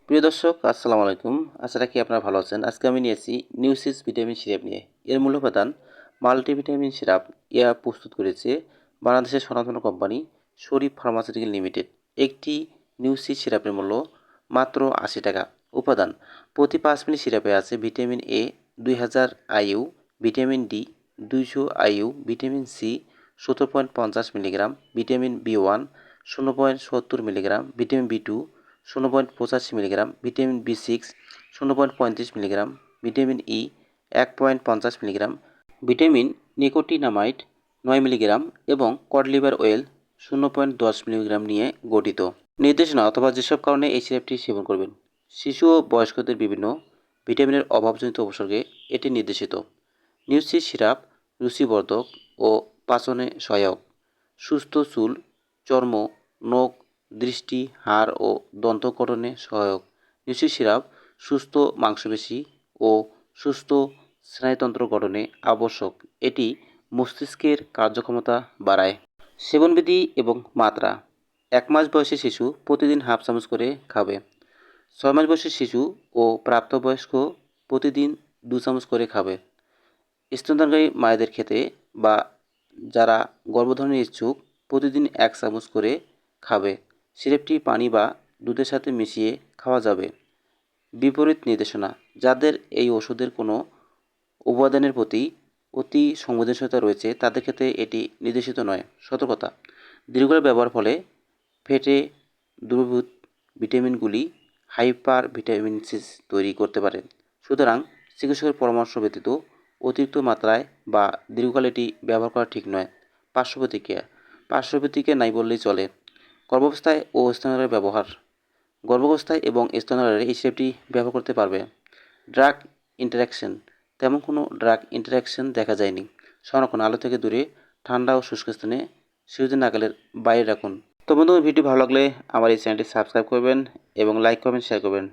প্রিয় দর্শক, আসসালামু আলাইকুম। আশা রাখি আপনারা ভালো আছেন। আজকে আমি নিয়েছি নিউসিস ভিটামিন সিরাপ নিয়ে। এর মূল উপাদান মাল্টিভিটামিন সিরাপ। ইয়া প্রস্তুত করেছে বাংলাদেশের স্বনামধন্য কোম্পানি শরীফ ফার্মাসিউটিক্যাল লিমিটেড। একটি নিউসিস সিরাপের মূল্য মাত্র ৮০ টাকা। উপাদান: প্রতি ৫ মিলি সিরাপে আছে vitamin A ২০০০ IU, vitamin D ২০০ IU, vitamin C ৭০.৫০ মিলিগ্রাম, ভিটামিন বি1 ০.৭০ মিলিগ্রাম, ভিটামিন বি2 ০.৮৫ মিলিগ্রাম, ভিটামিন বি6 ০.৩৫ মিলিগ্রাম, ভিটামিন ই ১.৫০ মিলিগ্রাম, ভিটামিন নিকোটিনামাইড ৯ মিলিগ্রাম এবং কড লিভার অয়েল ০.১০ মিলিগ্রাম নিয়ে গঠিত। নির্দেশনা অথবা যেসব কারণে এই সিরাপটি সেবন করবেন: শিশু ও বয়স্কদের বিভিন্ন ভিটামিনের অভাবজনিত উপসর্গে এটি নির্দেশিত। নিউসিস সিরাপ রুচিবর্ধক ও পাচনে সহায়ক, সুস্থ চুল, চর্ম, নখ, দৃষ্টি, হাড় ও দন্ত গঠনে সহায়ক। নিউসিস সিরাপ সুস্থ মাংসপেশি ও সুস্থ স্নায়ুতন্ত্র গঠনে আবশ্যক। এটি মস্তিষ্কের কার্যক্ষমতা বাড়ায়। সেবনবিধি এবং মাত্রা: ১ মাস বয়সী শিশু প্রতিদিন হাফ চামচ করে খাবে। ৬ মাস বয়সী শিশু ও প্রাপ্তবয়স্ক প্রতিদিন ২ চামচ করে খাবে। স্তন্যদানকারী মায়েদের ক্ষেত্রে বা যারা গর্ভধারণের ইচ্ছুক প্রতিদিন ১ চামচ করে খাবে। সিরাপটি পানি বা দুধের সাথে মিশিয়ে খাওয়া যাবে। বিপরীত নির্দেশনা: যাদের এই ওষুধের কোনো উপাদানের প্রতি অতি সংবেদনশীলতা রয়েছে তাদের ক্ষেত্রে এটি নির্দেশিত নয়। সতর্কতা: দীর্ঘকাল ব্যবহারের ফলে ফেটে দ্রবীভূত ভিটামিনগুলি হাইপার ভিটামিনসিস তৈরি করতে পারে। সুতরাং চিকিৎসকের পরামর্শ ব্যতীত অতিরিক্ত মাত্রায় বা দীর্ঘকাল এটি ব্যবহার করা ঠিক নয়। পার্শ্বপ্রতিক্রিয়া নাই বললেই চলে। গর্ভাবস্থায় ও স্তন্যদানের ব্যবহার: গর্ভাবস্থায় এবং স্তন্যদানে এই সিরাপটি ব্যবহার করতে পারবে। ড্রাগ ইন্টারঅ্যাকশন: তেমন কোনো ড্রাগ ইন্টারঅ্যাকশন দেখা যায়নি। সংরক্ষণ: আলো থেকে দূরে, ঠান্ডা ও শুষ্ক স্থানে, শিশুদের নাগালের বাইরে রাখুন। তো বন্ধু, ভিডিও ভালো লাগলে আমার এই চ্যানেলটি সাবস্ক্রাইব করবেন এবং লাইক, কমেন্ট, শেয়ার করবেন।